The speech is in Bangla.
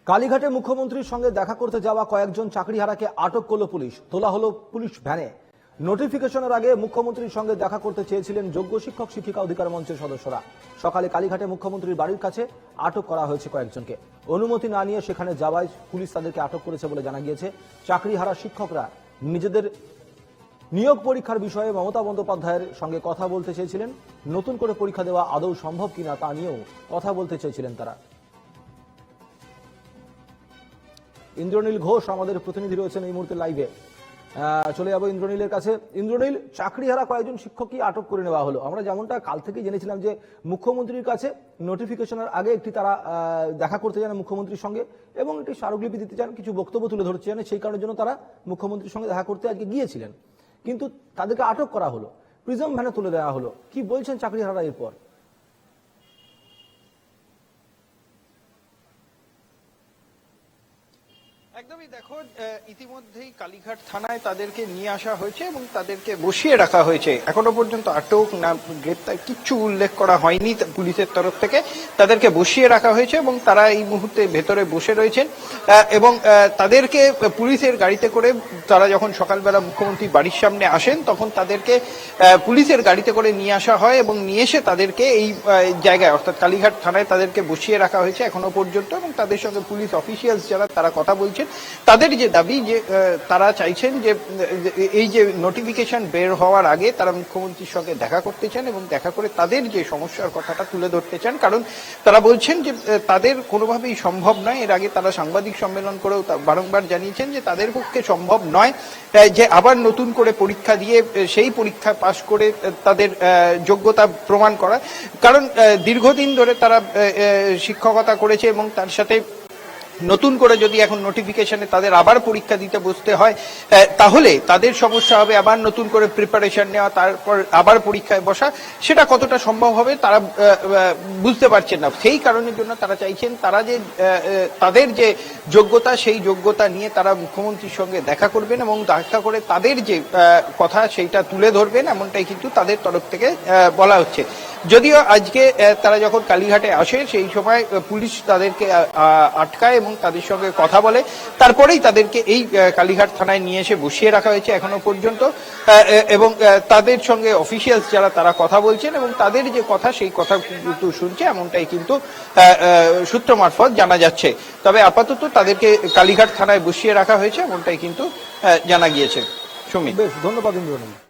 কালীঘাটে মুখ্যমন্ত্রীর সঙ্গে দেখা করতে যাওয়া কয়েকজন চাকরিহারাকে আটক করল পুলিশ। তোলা হলো পুলিশ ভ্যানে। নোটিফিকেশনের আগে মুখ্যমন্ত্রীর সঙ্গে দেখা করতে চেয়েছিলেন যোগ্য শিক্ষক শিক্ষিকা অধিকার মঞ্চের সদস্যরা। সকালে কালীঘাটে মুখ্যমন্ত্রীর বাড়ির কাছে আটক করা হয়েছে কয়েকজনকে। অনুমতি না নিয়ে সেখানে যাওয়ায় পুলিশ তাদেরকে আটক করেছে বলে জানা গিয়েছে। চাকরিহারা শিক্ষকরা নিজেদের নিয়োগ পরীক্ষার বিষয়ে মমতা বন্দ্যোপাধ্যায়ের সঙ্গে কথা বলতে চেয়েছিলেন। নতুন করে পরীক্ষা দেওয়া আদৌ সম্ভব কিনা তা নিয়েও কথা বলতে চেয়েছিলেন তারা। ইন্দ্রনীল ঘোষ আমাদের প্রতিনিধি রয়েছেন এই মুহূর্তে লাইভে। চলে যাবো ইন্দ্রনীলের কাছে। ইন্দ্রনীল, চাকরিহারা কয়েকজন শিক্ষকই আটক করে নেওয়া হলো। আমরা যেমনটা কাল থেকে জেনেছিলাম যে মুখ্যমন্ত্রীর কাছে নোটিফিকেশনের আগে একটি তারা দেখা করতে চান মুখ্যমন্ত্রীর সঙ্গে এবং একটি স্মারকলিপি দিতে চান, কিছু বক্তব্য তুলে ধরতে চান। সেই কারণের জন্য তারা মুখ্যমন্ত্রীর সঙ্গে দেখা করতে আজকে গিয়েছিলেন, কিন্তু তাদেরকে আটক করা হলো, প্রিজম ভ্যানে তুলে দেওয়া হলো। কি বলছেন চাকরিহারা এরপর? একদমই দেখো, ইতিমধ্যেই কালীঘাট থানায় তাদেরকে নিয়ে আসা হয়েছে এবং তাদেরকে বসিয়ে রাখা হয়েছে। এখনো পর্যন্ত আটক না গ্রেপ্তার কিচ্ছু উল্লেখ করা হয়নি পুলিশের তরফ থেকে। তাদেরকে বসিয়ে রাখা হয়েছে এবং তারা এই মুহূর্তে ভেতরে বসে রয়েছেন এবং তাদেরকে পুলিশের গাড়িতে করে তারা যখন সকালবেলা মুখ্যমন্ত্রী বাড়ির সামনে আসেন তখন তাদেরকে পুলিশের গাড়িতে করে নিয়ে আসা হয় এবং নিয়ে এসে তাদেরকে এই জায়গায় অর্থাৎ কালীঘাট থানায় তাদেরকে বসিয়ে রাখা হয়েছে এখনো পর্যন্ত। এবং তাদের সঙ্গে পুলিশ অফিসিয়ালস যারা তারা কথা বলছেন, তাদের যে দাবি যে তারা চাইছেন যে এই যে নোটিফিকেশন বের হওয়ার আগে তারা মুখ্যমন্ত্রীর সঙ্গে দেখা করতে চান এবং দেখা করে তাদের যে সমস্যার কথাটা তুলে ধরতে চান। কারণ তারা বলছেন যে তাদের কোনোভাবেই সম্ভব নয়। এর আগে তারা সাংবাদিক সম্মেলন করেও বারংবার জানিয়েছেন যে তাদের পক্ষে সম্ভব নয় যে আবার নতুন করে পরীক্ষা দিয়ে সেই পরীক্ষা পাশ করে তাদের যোগ্যতা প্রমাণ করা। কারণ দীর্ঘদিন ধরে তারা শিক্ষকতা করেছে এবং তার সাথে নতুন করে যদি এখন নোটিফিকেশনে তাদের আবার পরীক্ষা দিতে বসতে হয় তাহলে তাদের সমস্যা হবে। আবার নতুন করে প্রিপারেশন নেওয়া, তারপর আবার পরীক্ষায় বসা, সেটা কতটা সম্ভব হবে তারা বুঝতে পারছেন না। সেই কারণের জন্য তারা চাইছেন তারা যে তাদের যে যোগ্যতা সেই যোগ্যতা নিয়ে তারা মুখ্যমন্ত্রীর সঙ্গে দেখা করবেন এবং দেখা করে তাদের যে কথা সেইটা তুলে ধরবেন, এমনটাই কিন্তু তাদের তরফ থেকে বলা হচ্ছে। যদিও আজকে তারা যখন কালীঘাটে আসে সেই সময় পুলিশ তাদেরকে আটকায় এবং তাদের সঙ্গে কথা বলে, তারপরেই তাদেরকে এই কালীঘাট থানায় নিয়ে এসে বসিয়ে রাখা হয়েছে এখনো পর্যন্ত। এবং তাদের সঙ্গে অফিসিয়ালস যারা তারা কথা বলছেন এবং তাদের যে কথা সেই কথা কিন্তু শুনছে, এমনটাই কিন্তু সূত্র মারফত জানা যাচ্ছে। তবে আপাতত তাদেরকে কালীঘাট থানায় বসিয়ে রাখা হয়েছে এমনটাই কিন্তু জানা গিয়েছে। সুমিত, বেশ, ধন্যবাদ ইন্দ্রনীল।